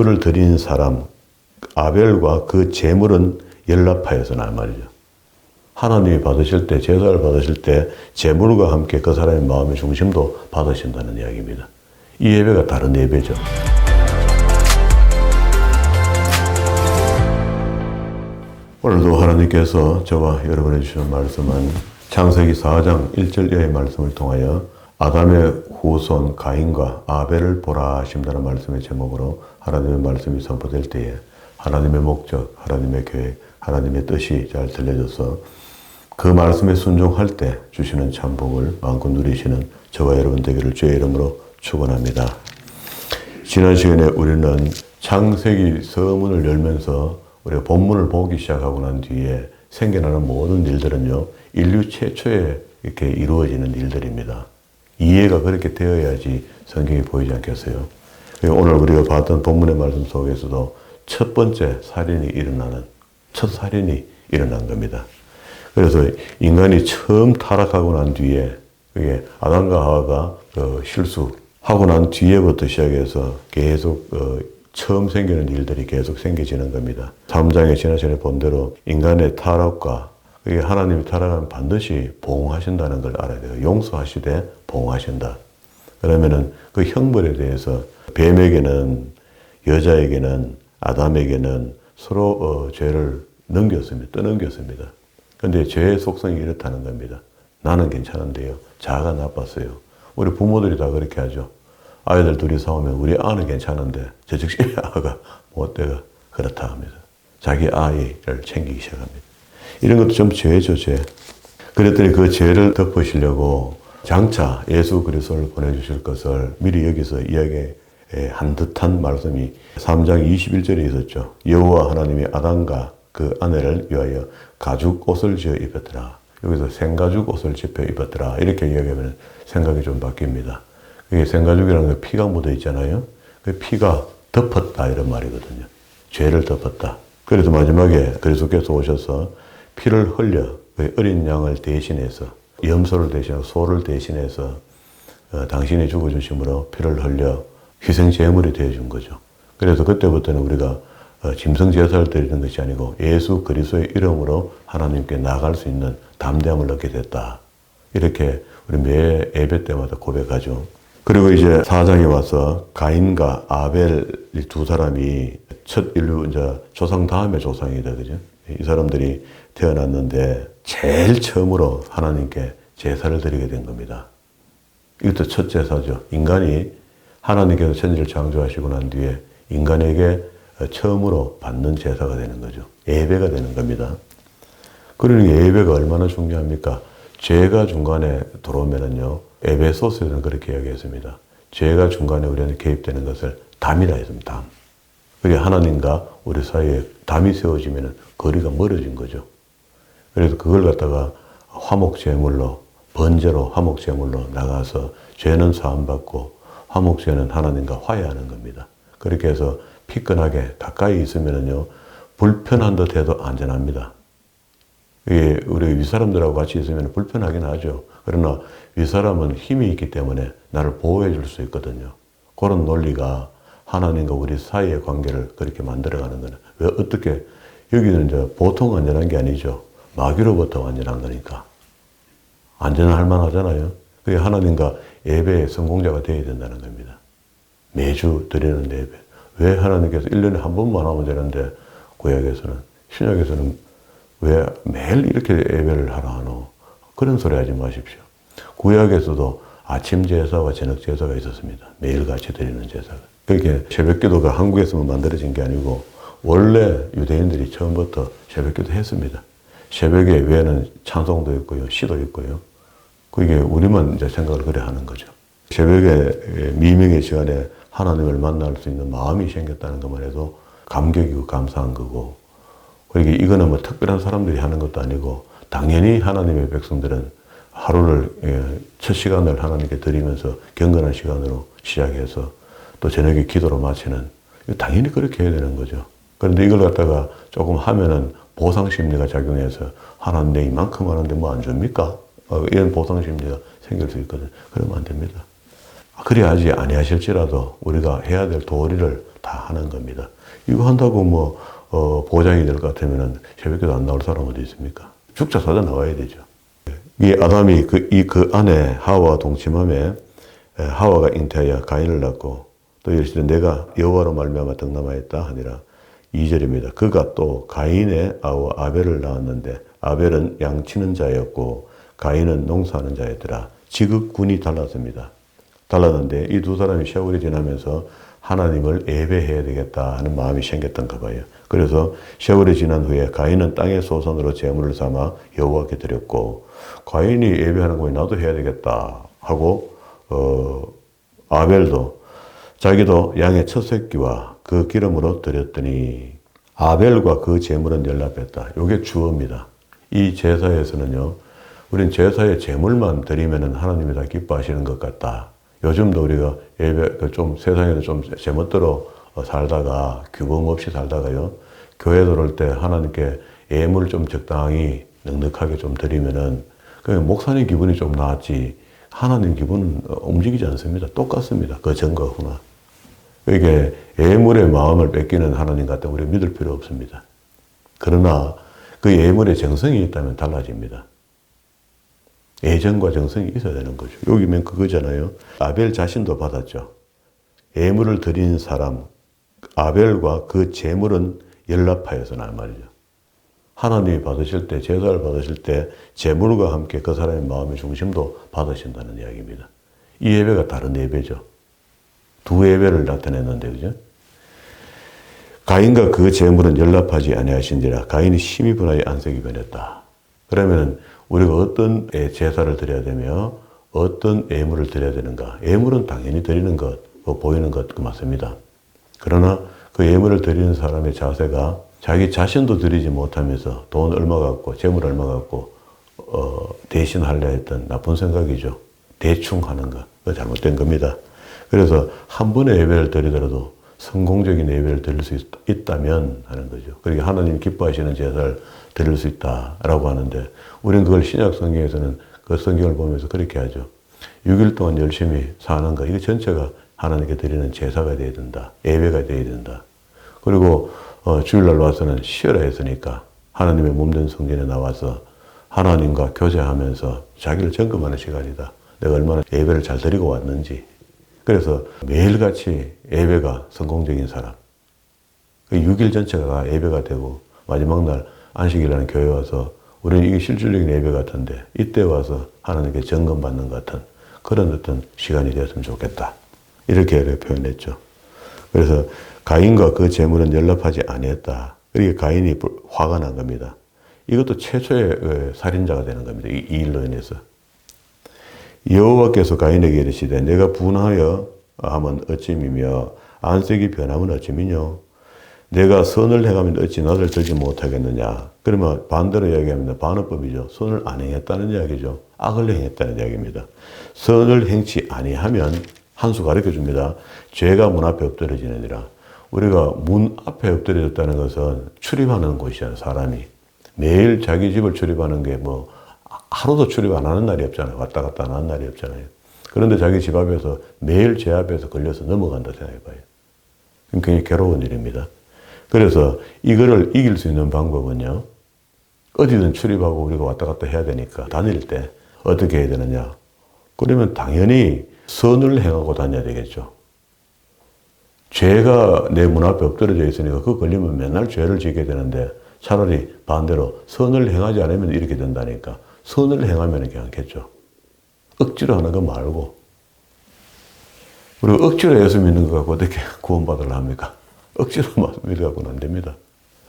제물을 드리는 사람 아벨과 그 제물은 연락하여서나 말이죠. 하나님이 받으실 때, 제사를 받으실 때 제물과 함께 그 사람의 마음의 중심도 받으신다는 이야기입니다. 이 예배가 다른 예배죠. 오늘도 하나님께서 저와 여러분에 주시는 말씀은 창세기 4장 1절 이하의 말씀을 통하여 아담의 후손 가인과 아벨을 보라 하신다는 말씀의 제목으로 하나님의 말씀이 선포될 때에 하나님의 목적, 하나님의 계획, 하나님의 뜻이 잘 들려져서 그 말씀에 순종할 때 주시는 참복을 마음껏 누리시는 저와 여러분 되기를 주의 이름으로 축원합니다. 지난 시간에 우리는 창세기 서문을 열면서 우리가 본문을 보기 시작하고 난 뒤에 생겨나는 모든 일들은요, 인류 최초에 이렇게 이루어지는 일들입니다. 이해가 그렇게 되어야지 성경이 보이지 않겠어요? 오늘 우리가 봤던 본문의 말씀 속에서도 첫 번째 살인이 일어나는, 첫 살인이 일어난 겁니다. 그래서 인간이 처음 타락하고 난 뒤에, 그게 아담과 하와가 실수하고 난 뒤에부터 시작해서 계속 처음 생기는 일들이 계속 생겨지는 겁니다. 3장에 지난 시간에 본 대로 인간의 타락과 그게 하나님이 타락하면 반드시 보응하신다는 걸 알아야 돼요. 용서하시되 보응하신다. 그러면은 그 형벌에 대해서 뱀에게는, 여자에게는, 아담에게는 서로 죄를 떠넘겼습니다. 근데 죄의 속성이 이렇다는 겁니다. 나는 괜찮은데요, 자아가 나빴어요. 우리 부모들이 다 그렇게 하죠. 아이들 둘이 싸우면 우리 아는 괜찮은데 저쪽 집에 아가 못되가 그렇다 하면서 자기 아이를 챙기기 시작합니다. 이런 것도 좀 죄죠, 죄. 그랬더니 그 죄를 덮으시려고 장차 예수 그리스도를 보내주실 것을 미리 여기서 이야기한 듯한 말씀이 3장 21절에 있었죠. 여호와 하나님이 아담과 그 아내를 위하여 가죽 옷을 지어 입었더라. 여기서 생가죽 옷을 지어 입었더라. 이렇게 이야기하면 생각이 좀 바뀝니다. 이게 생가죽이라는 게 피가 묻어 있잖아요. 그 피가 덮었다 이런 말이거든요. 죄를 덮었다. 그래서 마지막에 그리스도께서 오셔서 피를 흘려 어린 양을 대신해서, 염소를 대신해서, 소를 대신해서 당신이 죽어주심으로 피를 흘려 희생 제물이 되어준 거죠. 그래서 그때부터는 우리가 짐승 제사를 드리는 것이 아니고 예수 그리스도의 이름으로 하나님께 나아갈 수 있는 담대함을 얻게 됐다. 이렇게 우리 매 예배 때마다 고백하죠. 그리고 이제 4장에 와서 가인과 아벨 이 두 사람이 첫 인류 이제 조상 다음의 조상이다, 그죠? 이 사람들이 태어났는데 제일 처음으로 하나님께 제사를 드리게 된 겁니다. 이것도 첫 제사죠. 인간이 하나님께서 천지를 창조하시고 난 뒤에 인간에게 처음으로 받는 제사가 되는 거죠. 예배가 되는 겁니다. 그러니 예배가 얼마나 중요합니까? 죄가 중간에 들어오면은요, 에베소서에서는 그렇게 이야기했습니다. 죄가 중간에 우리한테 개입되는 것을 담이라 했습니다. 담. 그게 하나님과 우리 사이에 담이 세워지면 거리가 멀어진 거죠. 그래서 그걸 갖다가 화목제물로, 번제로 화목제물로 나가서 죄는 사함받고 화목제는 하나님과 화해하는 겁니다. 그렇게 해서 피끈하게 가까이 있으면은요, 불편한 듯 해도 안전합니다. 이게 우리 윗사람들하고 같이 있으면 불편하긴 하죠. 그러나 윗사람은 힘이 있기 때문에 나를 보호해 줄 수 있거든요. 그런 논리가 하나님과 우리 사이의 관계를 그렇게 만들어가는 거는, 왜 어떻게, 여기는 이제 보통 안전한 게 아니죠. 마귀로부터 안전한 거니까. 안전할 만하잖아요. 그게 하나님과 예배의 성공자가 되어야 된다는 겁니다. 매주 드리는 예배. 왜 하나님께서 1년에 한 번만 하면 되는데, 구약에서는, 신약에서는 왜 매일 이렇게 예배를 하라 하노? 그런 소리 하지 마십시오. 구약에서도 아침 제사와 저녁 제사가 있었습니다. 매일 같이 드리는 제사가. 그렇게 새벽 기도가 한국에서만 만들어진 게 아니고 원래 유대인들이 처음부터 새벽 기도 했습니다. 새벽에 외에는 찬송도 있고요, 시도 있고요. 그게 우리만 이제 생각을 그래 하는 거죠. 새벽에 미명의 시간에 하나님을 만날 수 있는 마음이 생겼다는 것만 해도 감격이고 감사한 거고, 그러니까 이거는 뭐 특별한 사람들이 하는 것도 아니고 당연히 하나님의 백성들은 하루를 첫 시간을 하나님께 드리면서 경건한 시간으로 시작해서 또 저녁에 기도로 마치는, 당연히 그렇게 해야 되는 거죠. 그런데 이걸 갖다가 조금 하면은 보상심리가 작용해서 하나님 내 이만큼 하는데 뭐 안 줍니까? 이런 보상심리가 생길 수 있거든요. 그러면 안 됩니다. 그래야지 아니하실지라도 우리가 해야 될 도리를 다 하는 겁니다. 이거 한다고 보장이 될 것 같으면은 새벽기도 안 나올 사람 어디 있습니까? 죽자 사자 나와야 되죠. 이 아담이 그 안에 하와와 동침함에 하와가 잉태하여 가인을 낳고 또 이르시되 내가 여호와로 말미암아 덕남하였다 하니라. 2절입니다. 그가 또 가인의 아우 아벨을 낳았는데 아벨은 양치는 자였고 가인은 농사하는 자였더라. 지극군이 달랐습니다. 달랐는데 이 두 사람이 세월이 지나면서 하나님을 예배해야 되겠다 하는 마음이 생겼던가 봐요. 그래서 세월이 지난 후에 가인은 땅의 소산으로 제물을 삼아 여호와께 드렸고 가인이 예배하는 거에 나도 해야 되겠다 하고 아벨도 자기도 양의 첫 새끼와 그 기름으로 드렸더니 아벨과 그 제물은 연락했다. 이게 주어입니다. 이 제사에서는요, 우린 제사에 제물만 드리면은 하나님이 다 기뻐하시는 것 같다. 요즘도 우리가 예배, 좀 세상에서 좀 제멋대로 살다가 규범 없이 살다가요, 교회 들어올 때 하나님께 예물 좀 적당히 넉넉하게 좀 드리면은 그 목사님 기분이 좀 나았지 하나님 기분은 움직이지 않습니다. 똑같습니다. 그 전과 후나. 이게 예물의 마음을 뺏기는 하나님 같은 우리 믿을 필요 없습니다. 그러나 그 예물의 정성이 있다면 달라집니다. 애정과 정성이 있어야 되는 거죠. 여기면 그거잖아요. 아벨 자신도 받았죠. 예물을 드리는 사람, 아벨과 그 제물은 연락하여서나 말이죠. 하나님이 받으실 때, 제사를 받으실 때 제물과 함께 그 사람의 마음의 중심도 받으신다는 이야기입니다. 이 예배가 다른 예배죠. 두 예배를 나타냈는데, 그죠? 가인과 그 제물은 연락하지 아니하신지라 가인이 심히 분하여 안색이 변했다. 그러면은 우리가 어떤 제사를 드려야 되며 어떤 예물을 드려야 되는가? 예물은 당연히 드리는 것, 보이는 것 맞습니다. 그러나 그 예물을 드리는 사람의 자세가 자기 자신도 드리지 못하면서 돈 얼마 갖고 재물 얼마 갖고 대신 하려 했던 나쁜 생각이죠. 대충 하는 것. 그거 잘못된 겁니다. 그래서 한 번의 예배를 드리더라도 성공적인 예배를 드릴 수 있다면 하는 거죠. 그러니까 하나님 기뻐하시는 제사를 드릴 수 있다라고 하는데 우리는 그걸 신약 성경에서는 그 성경을 보면서 그렇게 하죠. 6일 동안 열심히 사는 거 이거 전체가 하나님께 드리는 제사가 되어야 된다. 예배가 되어야 된다. 그리고 주일날 와서는 쉬어라 했으니까 하나님의 몸된 성전에 나와서 하나님과 교제하면서 자기를 점검하는 시간이다. 내가 얼마나 예배를 잘 드리고 왔는지. 그래서 매일같이 예배가 성공적인 사람. 6일 전체가 다 예배가 되고 마지막 날 안식일에는 교회 와서 우리는 이게 실질적인 예배 같은데 이때 와서 하나님께 점검받는 것 같은 그런 어떤 시간이 되었으면 좋겠다. 이렇게 표현했죠. 그래서 가인과 그 제물은 연락하지 아니했다. 그러니까 가인이 화가 난 겁니다. 이것도 최초의 살인자가 되는 겁니다. 이 일로 인해서. 여호와께서 가인에게 이르시되 내가 분하여 하면 어찌미며 안색이 변하면 어찌미뇨. 내가 선을 행하면 어찌 나를 들지 못하겠느냐. 그러면 반대로 이야기하면 반어법이죠. 선을 안 행했다는 이야기죠. 악을 행했다는 이야기입니다. 선을 행치 아니하면 한 수 가르쳐 줍니다. 죄가 문 앞에 엎드려지느니라. 우리가 문 앞에 엎드려졌다는 것은 출입하는 곳이잖아요. 사람이. 매일 자기 집을 출입하는 게 하루도 출입 안 하는 날이 없잖아요. 왔다 갔다 안 하는 날이 없잖아요. 그런데 자기 집 앞에서 매일 죄 앞에서 걸려서 넘어간다 생각해봐요. 굉장히 괴로운 일입니다. 그래서 이거를 이길 수 있는 방법은요. 어디든 출입하고 우리가 왔다 갔다 해야 되니까 다닐 때 어떻게 해야 되느냐. 그러면 당연히 선을 행하고 다녀야 되겠죠. 죄가 내 문 앞에 엎드려져 있으니까 그거 걸리면 맨날 죄를 지게 되는데 차라리 반대로 선을 행하지 않으면 이렇게 된다니까. 선을 행하면 괜찮겠죠. 억지로 하는 거 말고. 그리고 억지로 예수 믿는 거 갖고 어떻게 구원받으려 합니까? 억지로 믿어갖고는 안 됩니다.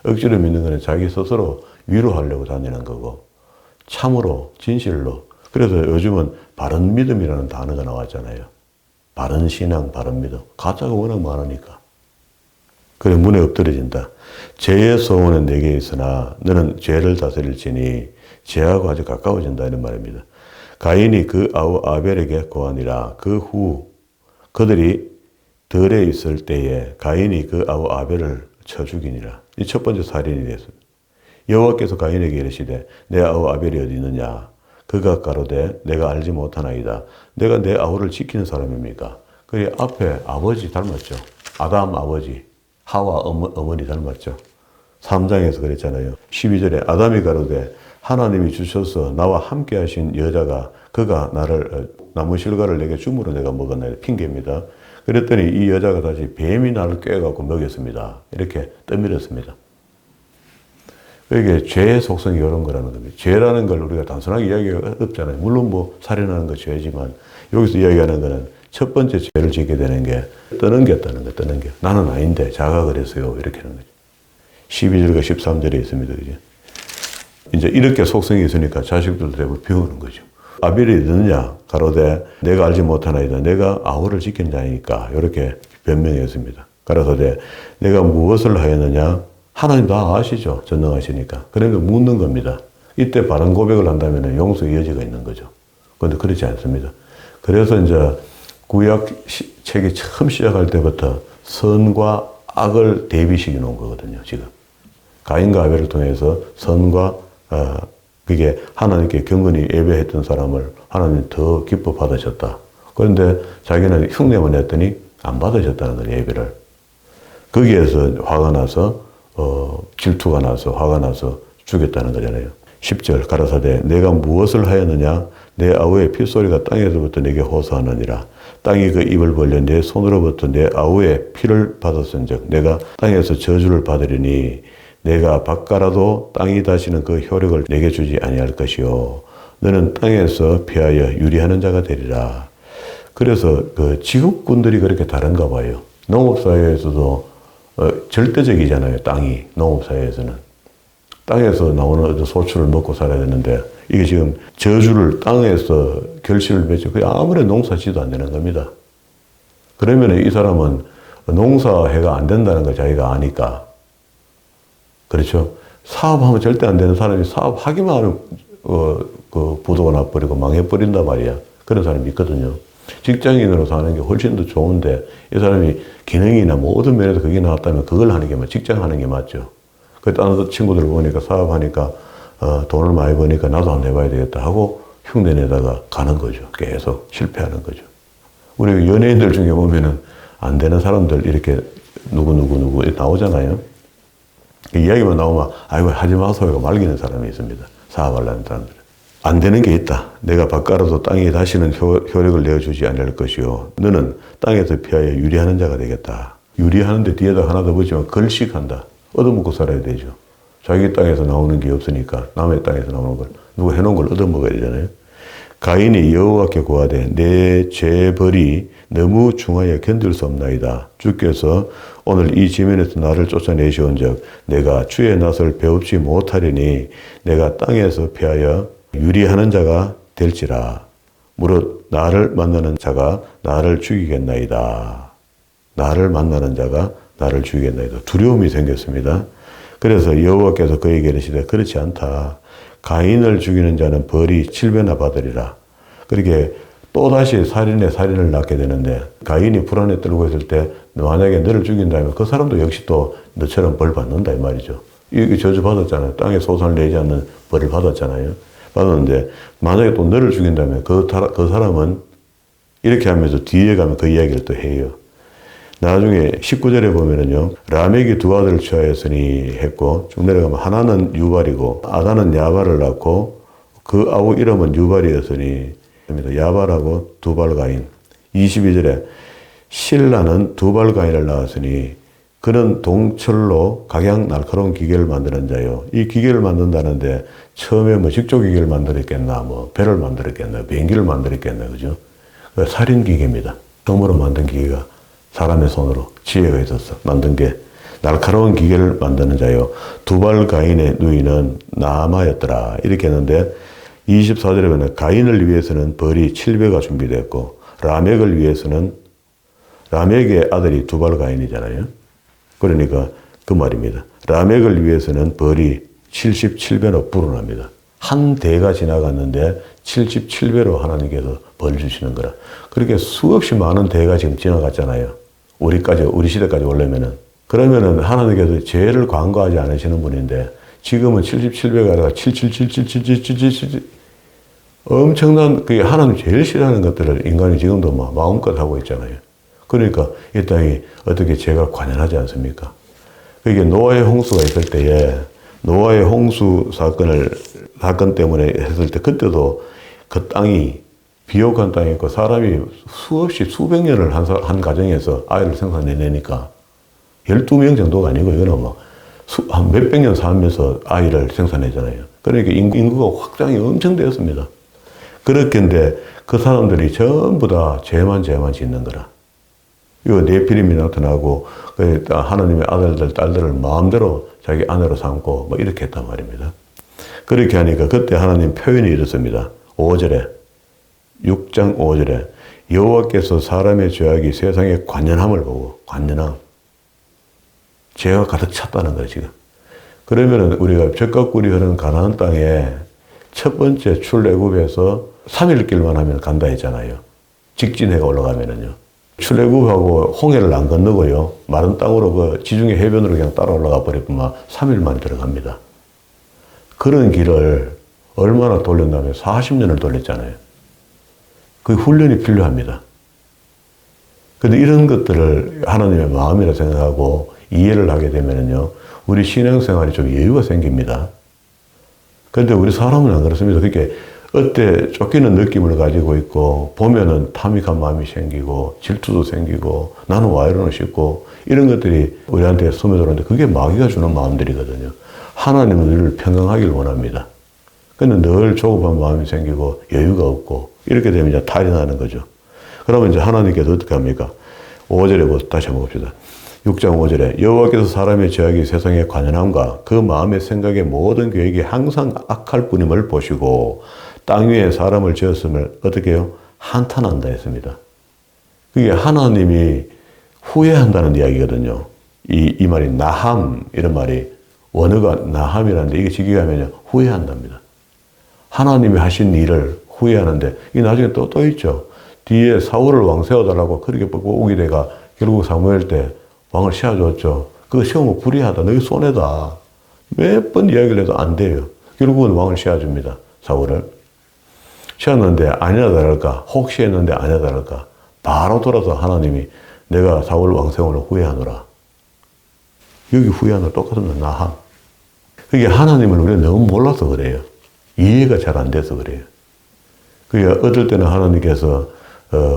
억지로 믿는 거는 자기 스스로 위로하려고 다니는 거고 참으로 진실로. 그래서 요즘은 바른 믿음이라는 단어가 나왔잖아요. 바른 신앙, 바른 믿음. 가짜가 워낙 많으니까. 그래 문에 엎드려진다. 죄의 소원은 내게 있으나 너는 죄를 다스릴지니 죄하고 아주 가까워진다 이런 말입니다. 가인이 그 아우 아벨에게 고하니라. 그 후 그들이 들에 있을 때에 가인이 그 아우 아벨을 쳐 죽이니라. 이 첫 번째 살인이 됐습니다. 여호와께서 가인에게 이르시되 내 아우 아벨이 어디 있느냐. 그가 가로되 내가 알지 못하나이다. 내가 내 아우를 지키는 사람입니까? 그의 앞에 아버지 닮았죠. 아담 아버지. 하와 어머니 닮았죠. 3장에서 그랬잖아요. 12절에 아담이 가로되 하나님이 주셔서 나와 함께 하신 여자가 그가 나를 나무 실과를 내게 줌으로 내가 먹었나요? 핑계입니다. 그랬더니 이 여자가 다시 뱀이 나를 꿰갖고 먹였습니다. 이렇게 떠밀었습니다. 이게 죄의 속성이 이런 거라는 겁니다. 죄라는 걸 우리가 단순하게 이야기가 어렵잖아요. 물론 뭐 살인하는 거 죄지만 여기서 이야기하는 거는 첫 번째 죄를 짓게 되는 게 떠넘겼다는 거, 떠넘겨. 나는 아닌데 자가 그랬어요. 이렇게 하는 거죠. 12절과 13절에 있습니다. 그죠? 이제 이렇게 속성이 있으니까 자식들도 대부분 비우는 거죠. 아벨이 듣느냐? 가로되 내가 알지 못하나이다. 내가 아우를 지킨 자니까 이렇게 변명했습니다. 가로되 내가 무엇을 하였느냐? 하나님 다 아시죠. 전능하시니까. 그러니까 묻는 겁니다. 이때 바른 고백을 한다면 용서의 여지가 있는 거죠. 그런데 그렇지 않습니다. 그래서 이제 구약 책이 처음 시작할 때부터 선과 악을 대비시켜 놓은 거거든요. 지금 가인과 아벨을 통해서 선과 그게 하나님께 경건히 예배했던 사람을 하나님 더 기뻐 받으셨다. 그런데 자기는 흉내만 냈더니 안 받으셨다는 거예요. 예배를. 거기에서 화가 나서 질투가 나서 화가 나서 죽였다는 거잖아요. 10절 가라사대 내가 무엇을 하였느냐? 내 아우의 핏소리가 땅에서부터 내게 호소하느니라. 땅이 그 입을 벌려 내 손으로부터 내 아우의 피를 받았은즉 내가 땅에서 저주를 받으리니 내가 밭가라도 땅이 다시는 그 효력을 내게 주지 아니할 것이요 너는 땅에서 피하여 유리하는 자가 되리라. 그래서 그 지국군들이 그렇게 다른가 봐요. 농업사회에서도 절대적이잖아요. 땅이 농업사회에서는 땅에서 나오는 소출을 먹고 살아야 되는데 이게 지금 저주를 땅에서 결실을 맺죠. 그게 아무리 농사지도 안 되는 겁니다. 그러면 이 사람은 농사해가 안 된다는 걸 자기가 아니까 그렇죠. 사업하면 절대 안 되는 사람이 사업하기만 하면 그 부도가 나버리고 망해버린단 말이야. 그런 사람이 있거든요. 직장인으로 사는 게 훨씬 더 좋은데 이 사람이 기능이나 모든 면에서 그게 나왔다면 그걸 하는 게 직장 하는 게 맞죠. 그 다른 친구들 보니까 사업하니까 돈을 많이 버니까 나도 한번 해봐야 되겠다 하고 흉내내다가 가는 거죠. 계속 실패하는 거죠. 우리 연예인들 중에 보면은 안 되는 사람들 이렇게 누구 나오잖아요. 그 이야기만 나오면 아이고 하지 마소요 말기는 사람이 있습니다. 사업하려는 사람들은. 안 되는 게 있다. 내가 밭가라도 땅에 다시는 효력을 내어주지 않을 것이요. 너는 땅에서 피하여 유리하는 자가 되겠다. 유리하는데 뒤에다 하나 더 붙이면 걸식한다. 얻어먹고 살아야 되죠. 자기 땅에서 나오는 게 없으니까 남의 땅에서 나오는 걸 누가 해놓은 걸 얻어먹어야 되잖아요. 가인이 여호와께 고하되 내 죄벌이 너무 중하여 견딜 수 없나이다. 주께서 오늘 이 지면에서 나를 쫓아내시온즉 내가 주의 낯을 배웁지 못하리니 내가 땅에서 피하여 유리하는 자가 될지라. 무릇 나를 만나는 자가 나를 죽이겠나이다. 나를 만나는 자가 나를 죽이겠나이다. 두려움이 생겼습니다. 그래서 여호와께서 그에게 이르시되 그렇지 않다. 가인을 죽이는 자는 벌이 7배나 받으리라. 그렇게 또다시 살인을 낳게 되는데 가인이 불안에 떨고 있을 때 만약에 너를 죽인다면 그 사람도 역시 또 너처럼 벌 받는다 이 말이죠. 이 저주 받았잖아요. 땅에 소산을 내지 않는 벌을 받았잖아요. 받았는데 만약에 또 너를 죽인다면 그 사람은 이렇게 하면서 뒤에 가면 그 이야기를 또 해요. 나중에 19절에 보면은요, 라멕이 두 아들을 취하였으니 했고, 쭉 내려가면 하나는 유발이고, 아다는 야발을 낳고, 그 아우 이름은 유발이었으니, 야발하고 두발가인. 22절에 신라는 두발가인을 낳았으니, 그는 동철로 각양 날카로운 기계를 만드는 자요. 이 기계를 만든다는데, 처음에 뭐 직조 기계를 만들었겠나, 뭐 배를 만들었겠나, 비행기를 만들었겠나, 그죠? 살인 기계입니다. 덤으로 만든 기계가. 사람의 손으로 지혜가 있어서 만든 게 날카로운 기계를 만드는 자요. 두발 가인의 누이는 나아마였더라. 이렇게 했는데 24절에 보면 가인을 위해서는 벌이 7배가 준비됐고 라멕을 위해서는 라멕의 아들이 두발 가인이잖아요. 그러니까 그 말입니다. 라멕을 위해서는 벌이 77배로 불어납니다. 한 대가 지나갔는데 77배로 하나님께서 벌 주시는 거라. 그렇게 수없이 많은 대가 지금 지나갔잖아요. 우리 시대까지 오려면은. 그러면은 하나님께서 죄를 관과하지 않으시는 분인데 지금은 77배가 아니라 7777777 엄청난 그 하나님 제일 싫어하는 것들을 인간이 지금도 막 마음껏 하고 있잖아요. 그러니까 이 땅이 어떻게 죄가 관연하지 않습니까? 그게 노아의 홍수가 있을 때에 노아의 홍수 사건 때문에 했을 때 그때도 그 땅이 비옥한 땅이었고 사람이 수없이 수백 년을 한 가정에서 아이를 생산해내니까 12명 정도가 아니고 이거는 한 몇백 년 살면서 아이를 생산하잖아요. 그러니까 인구가 확장이 엄청 되었습니다. 그렇게인데 그 사람들이 전부 다 죄만 짓는 거라. 이거 네피림이 나타나고 하나님의 아들들, 딸들을 마음대로 자기 아내로 삼고 뭐 이렇게 했단 말입니다. 그렇게 하니까 그때 하나님 표현이 이렇습니다. 5절에 6장 5절에 여호와께서 사람의 죄악이 세상에 관연함을 보고 관연함 죄가 가득 찼다는 거예요 지금. 그러면은 우리가 젖과 꿀이 흐르는 가나안 땅에 첫 번째 출애굽에서 3일 길만 하면 간다 했잖아요. 직진해가 올라가면은요. 출애굽하고 홍해를 안 건너고요. 마른 땅으로 그 지중해 해변으로 그냥 따라 올라가 버리면 3일만 들어갑니다. 그런 길을 얼마나 돌렸냐면 40년을 돌렸잖아요. 그 훈련이 필요합니다. 근데 이런 것들을 하나님의 마음이라 생각하고 이해를 하게 되면요. 우리 신앙생활이 좀 여유가 생깁니다. 그런데 우리 사람은 안 그렇습니다. 그렇게 어때 쫓기는 느낌을 가지고 있고 보면은 탐닉한 마음이 생기고 질투도 생기고 나는 와 이러나 싶고 이런 것들이 우리한테 스며들었는데 그게 마귀가 주는 마음들이거든요. 하나님은 우리를 평강하기를 원합니다. 근데 늘 조급한 마음이 생기고 여유가 없고 이렇게 되면 이제 탈이 나는 거죠. 그러면 이제 하나님께서 어떻게 합니까? 5절에 다시 한번 봅시다. 6장 5절에 여호와께서 사람의 죄악이 세상에 관연함과 그 마음의 생각의 모든 계획이 항상 악할 뿐임을 보시고 땅 위에 사람을 지었음을 어떻게 해요? 한탄한다 했습니다. 그게 하나님이 후회한다는 이야기거든요. 이 말이 나함 이런 말이 원어가 나함이라는데 이게 직역이 하면요 후회한답니다. 하나님이 하신 일을 후회하는데 이게 나중에 또 있죠. 뒤에 사울을 왕 세워달라고 그렇게 오게 돼가 결국 사무엘 때 왕을 세워줬죠. 그거 세우면 불의하다. 너희 손해다. 몇 번 이야기를 해도 안 돼요. 결국은 왕을 세워줍니다. 사울을. 세웠는데 아니나 다를까 혹시 했는데 아니나 다를까 바로 돌아서 하나님이 내가 사울 왕 세우는 후회하노라. 여기 후회하노라 똑같은 나함. 그게 하나님을 우리가 너무 몰라서 그래요. 이해가 잘 안 돼서 그래요. 그게 어떨 때는 하나님께서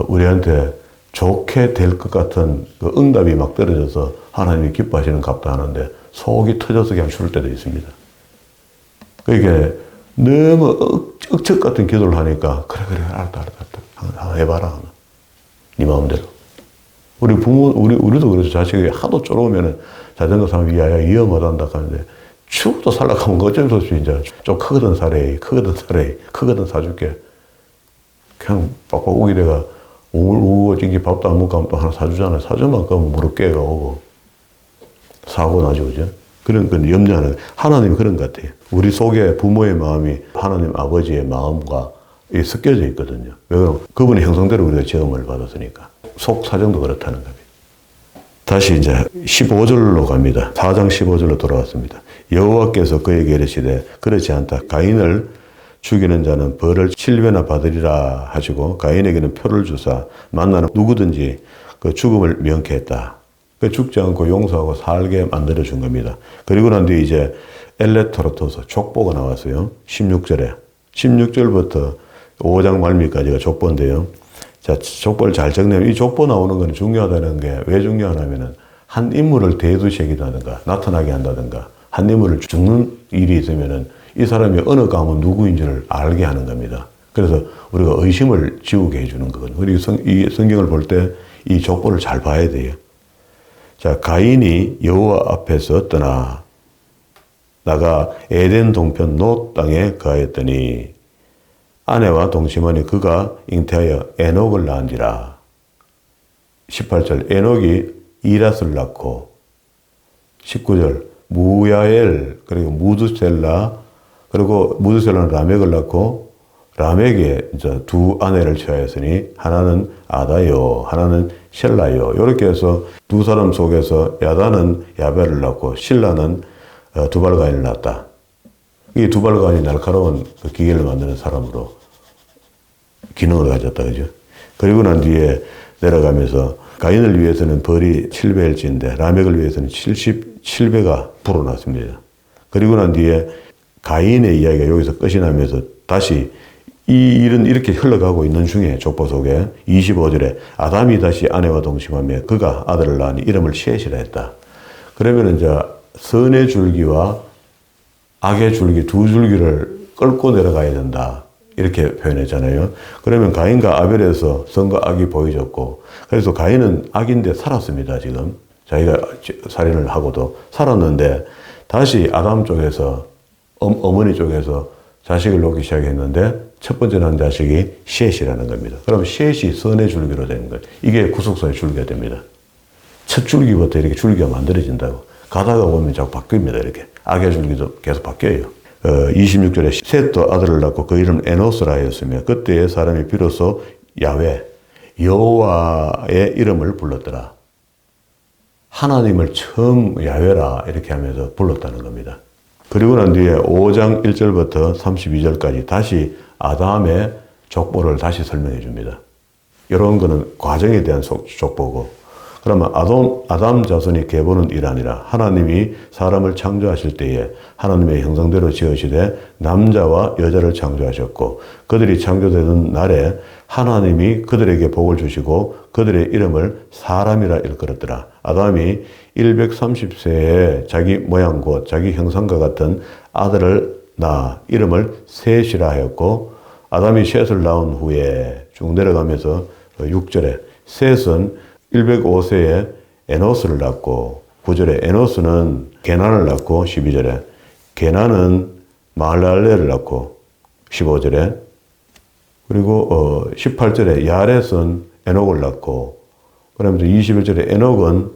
우리한테 좋게 될 것 같은 그 응답이 막 떨어져서 하나님이 기뻐하시는 값도 하는데 속이 터져서 그냥 죽을 때도 있습니다. 그게 너무 억척 같은 기도를 하니까 그래 알았다 한번 해봐라 네 마음대로. 우리 부모 우리도 그래서 자식이 하도 쫄으면은 자전거 사면 야야 위험하단다 하는데 죽어도 살라가면 어쩔 수 없이 이제 좀 크거든 사줄게. 그냥 빡빡 오기 내가 우고 찡찡 밥도 안 먹고 하면 또 하나 사주잖아요. 사주만 그러면 무릎 깨가 오고 사고 나죠, 그죠? 그런 건 염려하는 하나님이 그런 것 같아요. 우리 속에 부모의 마음이 하나님 아버지의 마음과 섞여져 있거든요. 왜 그러면 그분의 형상대로 우리가 지음을 받았으니까. 속 사정도 그렇다는 겁니다. 다시 이제 15절로 갑니다. 4장 15절로 돌아왔습니다. 여호와께서 그에게 이르시되 그렇지 않다. 가인을 죽이는 자는 벌을 7배나 받으리라 하시고 가인에게는 표를 주사 만나는 누구든지 그 죽음을 명쾌했다. 그 죽지 않고 용서하고 살게 만들어 준 겁니다. 그리고 난 뒤에 이제 엘레토로토서 족보가 나왔어요. 16절부터 5장 말미까지가 족보인데요. 자, 족보를 잘 적내면 이 족보 나오는 건 중요하다는 게 왜 중요하냐면은 한 인물을 대두시킨다든가 나타나게 한다든가 한 인물을 죽는 일이 있으면은 이 사람이 어느 가문 누구인지를 알게 하는 겁니다. 그래서 우리가 의심을 지우게 해주는 거거든요. 우리 이 성경을 볼 때 이 족보를 잘 봐야 돼요. 자, 가인이 여호와 앞에서 떠나 나가 에덴 동편 놋 땅에 거하였더니 아내와 동침하니 그가 잉태하여 에녹을 낳은지라. 18절 에녹이 이랏을 낳고 19절 무야엘 그리고 무드셀라 그리고 무드셀라는 라멕을 낳고 라멕에 이제 두 아내를 취하였으니 하나는 아다요 하나는 셀라요. 이렇게 해서 두 사람 속에서 야다는 야벨을 낳고 실라는 두발가인을 낳았다. 이 두발가인이 날카로운 그 기계를 만드는 사람으로 기능을 가졌다. 그죠? 그리고 난 뒤에 내려가면서 가인을 위해서는 벌이 7배일지인데 라멕을 위해서는 77배가 불어났습니다. 그리고 난 뒤에 가인의 이야기가 여기서 끝이 나면서 다시 이 일은 이렇게 흘러가고 있는 중에 족보 속에 25절에 아담이 다시 아내와 동침하며 그가 아들을 낳으니 이름을 셋이라 했다. 그러면 이제 선의 줄기와 악의 줄기 두 줄기를 끌고 내려가야 된다. 이렇게 표현했잖아요. 그러면 가인과 아벨에서 선과 악이 보여졌고, 그래서 가인은 악인데 살았습니다, 지금. 자기가 살인을 하고도 살았는데, 다시 아담 쪽에서, 어머니 쪽에서 자식을 놓기 시작했는데, 첫 번째 난 자식이 셋이라는 겁니다. 그럼 셋이 선의 줄기로 되는 거예요. 이게 구속선의 줄기가 됩니다. 첫 줄기부터 이렇게 줄기가 만들어진다고. 가다가 보면 자꾸 바뀝니다, 이렇게. 악의 줄기도 계속 바뀌어요. 26절에 셋도 아들을 낳고 그 이름 에노스라 하였으며 그때의 사람이 비로소 야훼 여호와의 이름을 불렀더라. 하나님을 처음 야훼라 이렇게 하면서 불렀다는 겁니다. 그리고 난 뒤에 5장 1절부터 32절까지 다시 아담의 족보를 다시 설명해 줍니다. 이런 거는 과정에 대한 족보고, 그러면 아담 자손이 계보는 이라니라. 하나님이 사람을 창조하실 때에 하나님의 형상대로 지으시되 남자와 여자를 창조하셨고, 그들이 창조되는 날에 하나님이 그들에게 복을 주시고 그들의 이름을 사람이라 일컬었더라. 아담이 130세에 자기 모양 곧 자기 형상과 같은 아들을 낳아 이름을 셋이라 하였고, 아담이 셋을 낳은 후에 쭉 내려가면서 6절에 셋은 105세에 에노스를 낳고, 9절에 에노스는 게난을 낳고, 12절에 게난은 마할랄레를 낳고, 15절에 그리고 18절에 야렛은 에녹을 낳고, 그러면서 21절에 에녹은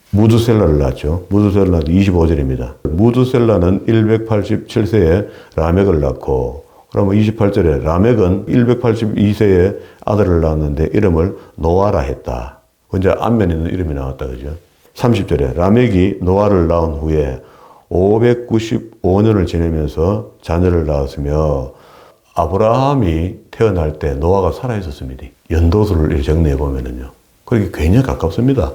무드셀라를 낳았죠. 무드셀라는 25절입니다. 무드셀라는 187세에 라멕을 낳고, 그러면 28절에 라멕은 182세에 아들을 낳았는데 이름을 노아라 했다. 이제 앞면에 있는 이름이 나왔다, 그죠? 30절에 라멕이 노아를 낳은 후에 595년을 지내면서 자녀를 낳았으며 아브라함이 태어날 때 노아가 살아있었습니다. 연도수를 정리해 보면은요. 그렇게 굉장히 가깝습니다.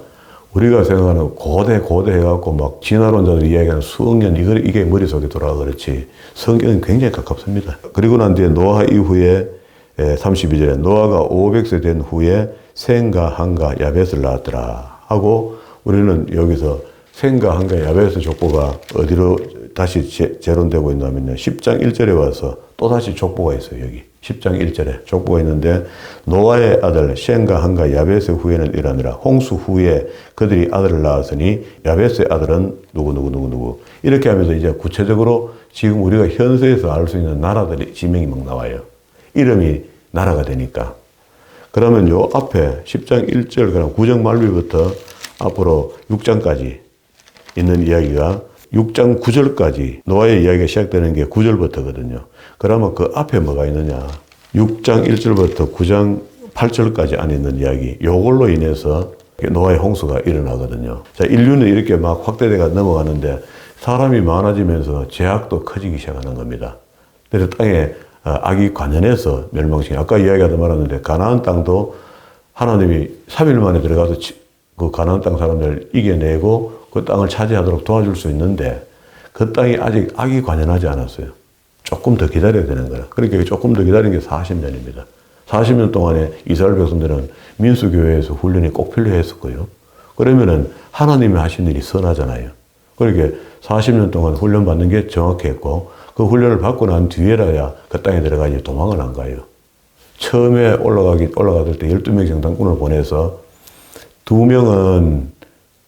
우리가 생각하는 고대 해갖고 막 진화론자들이 이야기하는 수억 년, 이게 머릿속에 돌아가 그렇지. 성경은 굉장히 가깝습니다. 그리고 난 뒤에 노아 이후에 32절에 노아가 500세 된 후에 셈과 함과 야벳을 낳았더라 하고, 우리는 여기서 셈과 함과 야벳의 족보가 어디로 다시 재론되고 있냐면요, 10장 1절에 와서 또 다시 족보가 있어요. 여기 10장 1절에 족보가 있는데, 노아의 아들 셈과 함과 야벳의 후예는 이라니라. 홍수 후에 그들이 아들을 낳았으니 야벳의 아들은 누구 이렇게 하면서 이제 구체적으로 지금 우리가 현세에서 알 수 있는 나라들의 지명이 막 나와요. 이름이 나라가 되니까. 그러면 요 앞에 10장 1절, 그럼 9장 말미부터 앞으로 6장까지 있는 이야기가 6장 9절까지 노아의 이야기가 시작되는 게 9절부터거든요. 그러면 그 앞에 뭐가 있느냐. 6장 1절부터 9장 8절까지 안에 있는 이야기. 요걸로 인해서 노아의 홍수가 일어나거든요. 자, 인류는 이렇게 막 확대돼가 넘어가는데 사람이 많아지면서 제약도 커지기 시작하는 겁니다. 그래서 땅에 악이 관연해서 멸망시켜. 아까 이야기하다 말았는데 가나안 땅도 하나님이 3일 만에 들어가서 그 가나안 땅 사람들 이겨내고 그 땅을 차지하도록 도와줄 수 있는데 그 땅이 아직 악이 관연하지 않았어요. 조금 더 기다려야 되는 거라. 그러니까 조금 더 기다리는 게 40년입니다. 40년 동안에 이스라엘 백성들은 민수교회에서 훈련이 꼭 필요했었고요. 그러면은 하나님이 하신 일이 선하잖아요. 그러니까 40년 동안 훈련 받는 게 정확했고, 그 훈련을 받고 난 뒤에라야 그 땅에 들어가지 도망을 안 가요. 처음에 올라가들 때 12명 정당꾼을 보내서 2명은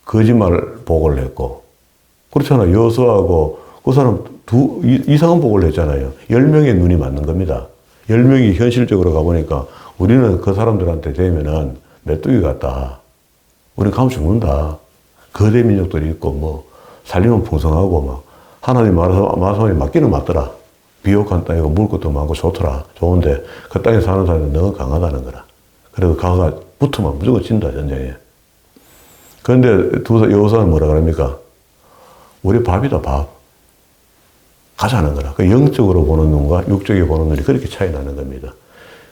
거짓말 보고를 했고, 그렇잖아요. 여호수아하고 그 사람 이상한 보고를 했잖아요. 10명의 눈이 맞는 겁니다. 10명이 현실적으로 가보니까 우리는 그 사람들한테 되면은 메뚜기 같다. 우리는 가면 죽는다. 거대 민족들이 있고 뭐 살림은 풍성하고 막 하나님 말씀에 맞기는 맞더라. 비옥한 땅이고 먹을 것도 많고 좋더라. 좋은데 그 땅에 사는 사람은 너무 강하다는 거라. 그래도 가가 붙으면 무조건 진다, 전쟁에. 그런데 여호수아는 뭐라 그럽니까? 우리 밥이다, 밥. 가자는 거라. 그 영적으로 보는 눈과 육적으로 보는 눈이 그렇게 차이 나는 겁니다.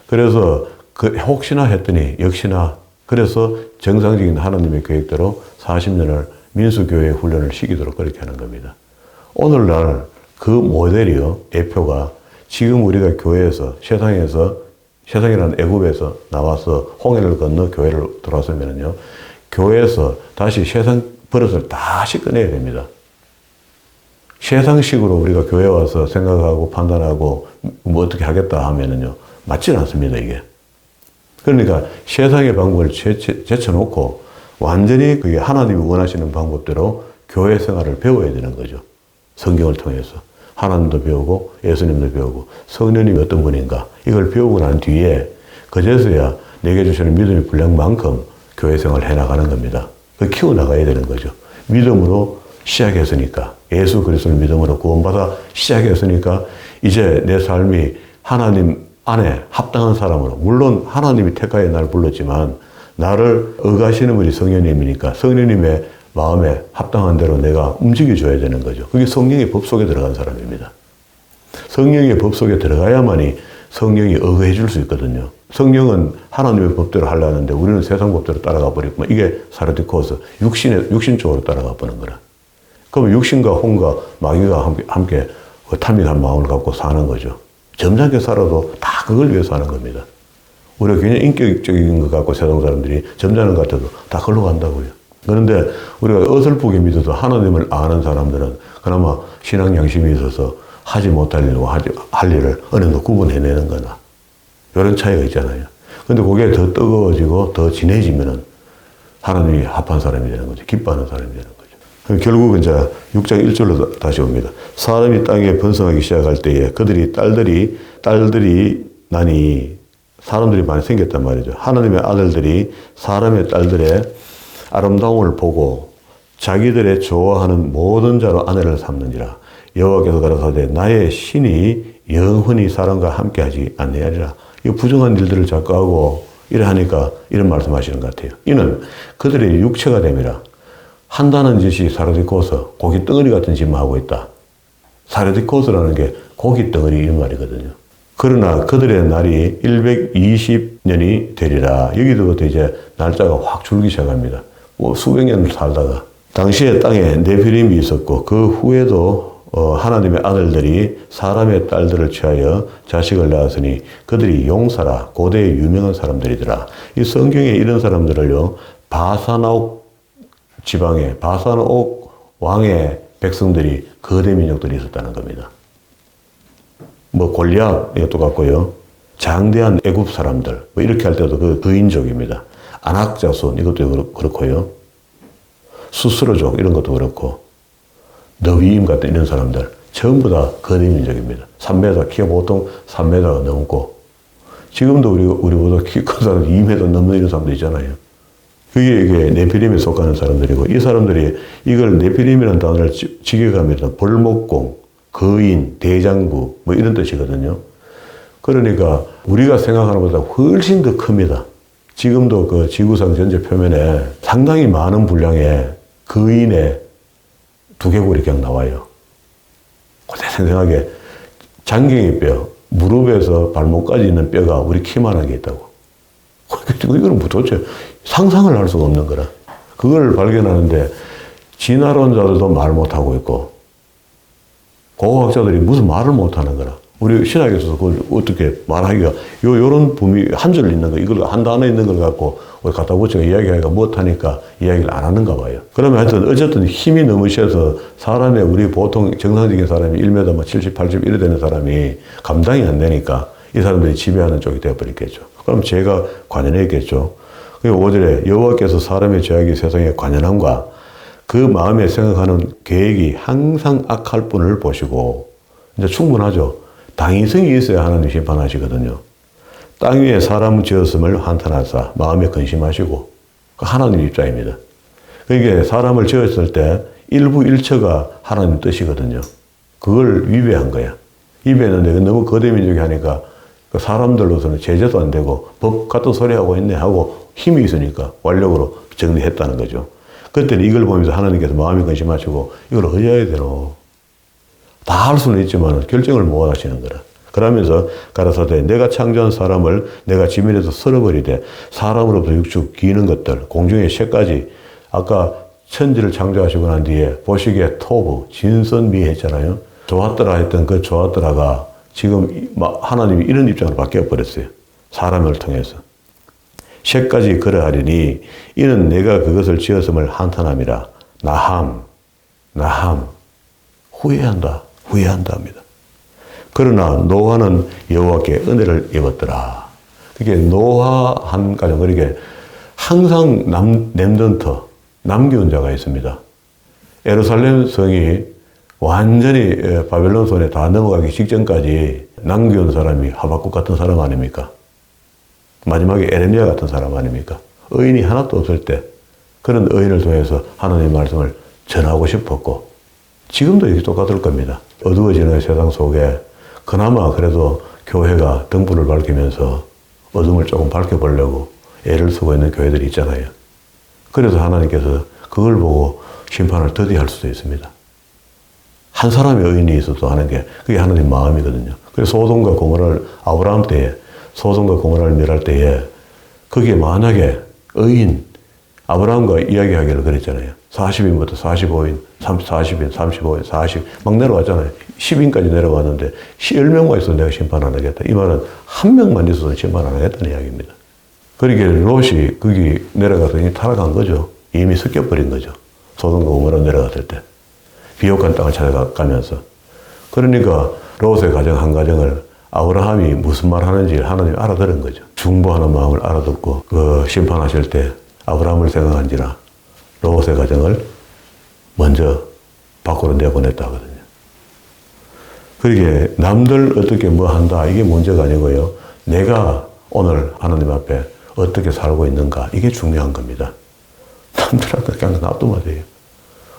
그래서 그 혹시나 했더니 역시나 그래서 정상적인 하나님의 계획대로 40년을 민수교회 훈련을 시키도록 그렇게 하는 겁니다. 오늘날 그 모델이요, 예표가 지금 우리가 교회에서 세상이라는 애굽에서 나와서 홍해를 건너 교회를 들어왔으면요, 교회에서 다시 세상 버릇을 다시 꺼내야 됩니다. 세상식으로 우리가 교회 와서 생각하고 판단하고 뭐 어떻게 하겠다 하면은요, 맞지 않습니다, 이게. 그러니까 세상의 방법을 제쳐놓고 완전히 그게 하나님이 원하시는 방법대로 교회 생활을 배워야 되는 거죠. 성경을 통해서. 하나님도 배우고 예수님도 배우고 성령님이 어떤 분인가 이걸 배우고 난 뒤에 그제서야 내게 주시는 믿음의 분량만큼 교회 생활을 해나가는 겁니다. 그 키워나가야 되는 거죠. 믿음으로 시작했으니까, 예수 그리스도를 믿음으로 구원받아 시작했으니까 이제 내 삶이 하나님 안에 합당한 사람으로, 물론 하나님이 택하여 나를 불렀지만 나를 응하시는 분이 성령님이니까 성령님의 마음에 합당한 대로 내가 움직여줘야 되는 거죠. 그게 성령의 법 속에 들어간 사람입니다. 성령의 법 속에 들어가야만이 성령이 의해 줄 수 있거든요. 성령은 하나님의 법대로 하려는데 우리는 세상 법대로 따라가 버리고, 이게 사르디코스, 육신 쪽으로 따라가 버는 거라. 그럼 육신과 혼과 마귀가 함께 탐닉한 마음을 갖고 사는 거죠. 점잖게 살아도 다 그걸 위해서 하는 겁니다. 우리가 굉장히 인격적인 것 같고 세상 사람들이 점잖은 것 같아도 다 걸로 간다고요. 그런데 우리가 어설프게 믿어도 하나님을 아는 사람들은 그나마 신앙 양심이 있어서 하지 못할 일과 할 일을 어느 정도 구분해내는 거나 이런 차이가 있잖아요. 근데 그게 더 뜨거워지고 더 진해지면은 하나님이 합한 사람이 되는 거죠. 기뻐하는 사람이 되는 거죠. 결국은 이제 6장 1절로 다시 옵니다. 사람이 땅에 번성하기 시작할 때에 그들이 딸들이 나니, 사람들이 많이 생겼단 말이죠. 하나님의 아들들이 사람의 딸들의 아름다움을 보고 자기들의 좋아하는 모든 자로 아내를 삼는지라. 여호와께서 가라사대 나의 신이 영원히 사람과 함께하지 아니하리라. 이 부정한 일들을 자꾸 하고 이래 하니까 이런 말씀하시는 것 같아요. 이는 그들의 육체가 됨이라. 한다는 짓이 사르디코스, 고기 덩어리 같은 짓만 하고 있다. 사르디코스라는 게 고기 덩어리 이런 말이거든요. 그러나 그들의 날이 120년이 되리라. 여기서부터 이제 날짜가 확 줄기 시작합니다. 뭐 수백 년을 살다가 당시에 땅에 네피림이 있었고 그 후에도 하나님의 아들들이 사람의 딸들을 취하여 자식을 낳았으니 그들이 용사라. 고대의 유명한 사람들이더라. 이 성경에 이런 사람들을요, 바사나옥 지방에 바사나옥 왕의 백성들이 거대 민족들이 있었다는 겁니다. 뭐 골리앗 이것도 같고요, 장대한 애굽 사람들 뭐 이렇게 할 때도 그 거인족입니다. 안악자손 이것도 그렇고요, 수스로족 이런 것도 그렇고, 너위임 같은 이런 사람들 전부 다 거대 민족입니다. 3m, 키가 보통 3m가 넘고, 지금도 우리보다 키 큰 사람 2m 넘는 이런 사람도 있잖아요. 이게 네피림에 속하는 사람들이고, 이 사람들이 이걸 네피림이라는 단어를 직역하면 벌목공, 거인, 대장부 뭐 이런 뜻이거든요. 그러니까 우리가 생각하는 것보다 훨씬 더 큽니다. 지금도 그 지구상 전체 표면에 상당히 많은 분량의 거인의 두개골이 그냥 나와요. 그때 생생하게 장경이 뼈, 무릎에서 발목까지 있는 뼈가 우리 키만한 게 있다고. 이거는 뭐 도대체 상상을 할 수가 없는 거라. 그걸 발견하는데 진화론자들도 말 못하고 있고 고고학자들이 무슨 말을 못하는 거라. 우리 신학에서도 그걸 어떻게 말하기가, 요런 붐이 한 줄 있는 거, 이걸 한 단어 있는 걸 갖고 우리 갖다 붙여 이야기하기가 못하니까 이야기를 안 하는가 봐요. 그러면 하여튼 어쨌든 힘이 너무 세서 사람의, 우리 보통 정상적인 사람이 1m 뭐 70, 80 이래 되는 사람이 감당이 안 되니까 이 사람들이 지배하는 쪽이 되어버렸겠죠. 그럼 죄가 관연했겠죠. 그리고 5절에 여호와께서 사람의 죄악이 세상에 관연함과 그 마음에 생각하는 계획이 항상 악할 뿐을 보시고, 이제 충분하죠. 당위성이 있어야 하나님 심판하시거든요. 땅 위에 사람 지었음을 한탄하사 마음에 근심하시고, 그 하나님 입장입니다. 그러니까 사람을 지었을 때 일부 일처가 하나님 뜻이거든요. 그걸 위배한 거야. 위배했는데 너무 거대 민족이 하니까 그 사람들로서는 제재도 안 되고 법 같은 소리 하고 있네 하고 힘이 있으니까 완력으로 정리했다는 거죠. 그때는 이걸 보면서 하나님께서 마음이 근심하시고 이걸 어찌해야 되노? 다 할 수는 있지만 결정을 못 하시는 거라. 그러면서 가라사대 내가 창조한 사람을 내가 지면에서 쓸어버리되 사람으로부터 육축 기는 것들 공중의 새까지 아까 천지를 창조하시고 난 뒤에 보시기에 토부 진선미 했잖아요. 좋았더라 했던 그 좋았더라가 지금 하나님이 이런 입장으로 바뀌어 버렸어요. 사람을 통해서. 새까지 그러하리니 이는 내가 그것을 지었음을 한탄함이라. 나함 후회한다 합니다. 그러나 노아는 여호와께 은혜를 입었더라. 그게 노아 한 가정, 그렇게 항상 렘넌트, 남겨온 자가 있습니다. 예루살렘 성이 완전히 바벨론 손에 다 넘어가기 직전까지 남겨온 사람이 하박국 같은 사람 아닙니까? 마지막에 에레미야 같은 사람 아닙니까? 의인이 하나도 없을 때 그런 의인을 통해서 하나님의 말씀을 전하고 싶었고 지금도 이렇게 똑같을 겁니다. 어두워지는 세상 속에 그나마 그래도 교회가 등불을 밝히면서 어둠을 조금 밝혀보려고 애를 쓰고 있는 교회들이 있잖아요. 그래서 하나님께서 그걸 보고 심판을 더디할 수도 있습니다. 한 사람의 의인이 있어도 하는 게 그게 하나님 마음이거든요. 그래서 소돔과 고모라를 아브라함 때에 소돔과 고모라를 멸할 때에 그게 만약에 의인 아브라함과 이야기하기를 그랬잖아요. 40인부터 45인, 40인, 35인, 40 막 내려왔잖아요. 10인까지 내려왔는데 10명만 있어도 내가 심판 안 하겠다. 이 말은 한 명만 있어도 심판 안 하겠다는 이야기입니다. 그러니까 롯이 거기 내려가서 이미 타락한 거죠. 이미 섞여버린 거죠. 소돔과 고모라 내려갔을 때. 비옥한 땅을 찾아가면서. 그러니까 롯의 가정 한 가정을 아브라함이 무슨 말 하는지 하나님이 알아들은 거죠. 중보하는 마음을 알아듣고 그 심판하실 때 아브라함을 생각한지라 롯의 가정을 먼저 밖으로 내보냈다 하거든요. 그러게 남들 어떻게 뭐 한다 이게 문제가 아니고요. 내가 오늘 하나님 앞에 어떻게 살고 있는가 이게 중요한 겁니다. 남들한테 그냥 놔두면 돼요.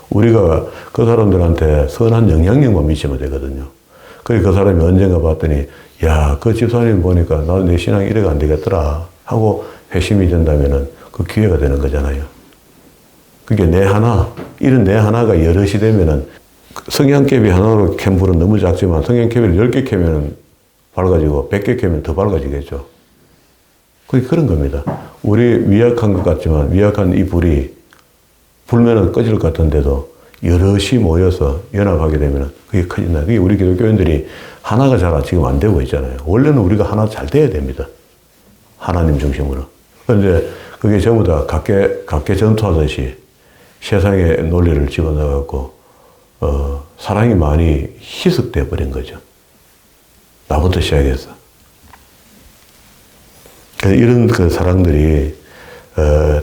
우리가 그 사람들한테 선한 영향력만 미치면 되거든요. 그래 그 사람이 언젠가 봤더니 야, 그 집사님 보니까 나도 내 신앙이 이래가 안 되겠더라 하고 회심이 된다면은 그 기회가 되는 거잖아요. 그게 내 하나, 이런 내 하나가 여럿이 되면은 성냥개비 하나로 캔 불은 너무 작지만 성냥개비를 10개 캐면은 밝아지고 100개 캐면 더 밝아지겠죠. 그게 그런 겁니다. 우리 미약한 것 같지만 미약한 이 불이 불면은 꺼질 것 같은데도 여럿이 모여서 연합하게 되면 그게 커진다. 그게 우리 기독교인들이 하나가 잘 지금 안 되고 있잖아요. 원래는 우리가 하나 잘 돼야 됩니다. 하나님 중심으로. 그런데 그게 전부 다 각계 전투하듯이 세상의 논리를 집어넣어갖고, 사랑이 많이 희석돼 버린 거죠. 나부터 시작해서. 이런 그 사랑들이,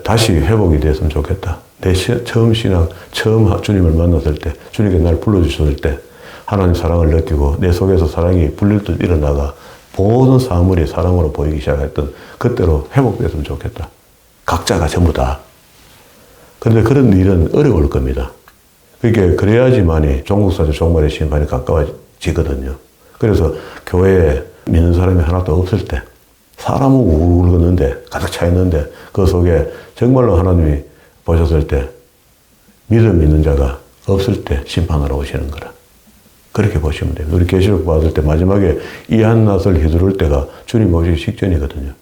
다시 회복이 됐으면 좋겠다. 내 처음 신앙, 처음 주님을 만났을 때, 주님께 날 불러주셨을 때, 하나님 사랑을 느끼고 내 속에서 사랑이 불릴 듯 일어나가 모든 사물이 사랑으로 보이기 시작했던 그때로 회복됐으면 좋겠다. 각자가 전부 다. 그런데 그런 일은 어려울 겁니다. 그래야지만이 종국사주 종말의 심판이 가까워지거든요. 그래서 교회에 믿는 사람이 하나도 없을 때, 사람은 우르르 걷는데, 가득 차 있는데, 그 속에 정말로 하나님이 보셨을 때, 믿음 있는 자가 없을 때 심판하러 오시는 거라. 그렇게 보시면 됩니다. 우리 계시록 받을 때 마지막에 이 한낫을 휘두를 때가 주님 오시기 직전이거든요.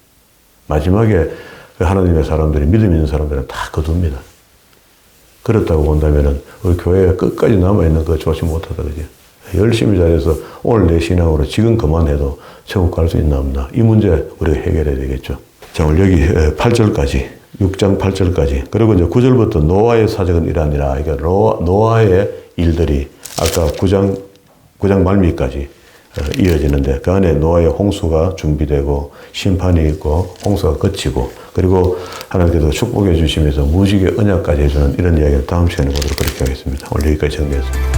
마지막에 하나님의 사람들이, 믿음 있는 사람들은 다 거둡니다. 그렇다고 본다면은 우리 교회에 끝까지 남아있는 거 좋지 못하다, 그죠? 열심히 잘해서 오늘 내 신앙으로 지금 그만해도 천국 갈 수 있나 없나. 이 문제 우리가 해결해야 되겠죠. 자, 오늘 여기 8절까지, 6장 8절까지. 그리고 이제 9절부터 노아의 사적은 이러하니라. 그러니까 노아의 일들이 아까 9장 말미까지 이어지는데 그 안에 노아의 홍수가 준비되고 심판이 있고 홍수가 그치고 그리고 하나님께서 축복해 주시면서 무지개 언약까지 해주는 이런 이야기를 다음 시간에 보도록 그렇게 하겠습니다. 오늘 여기까지 정리했습니다.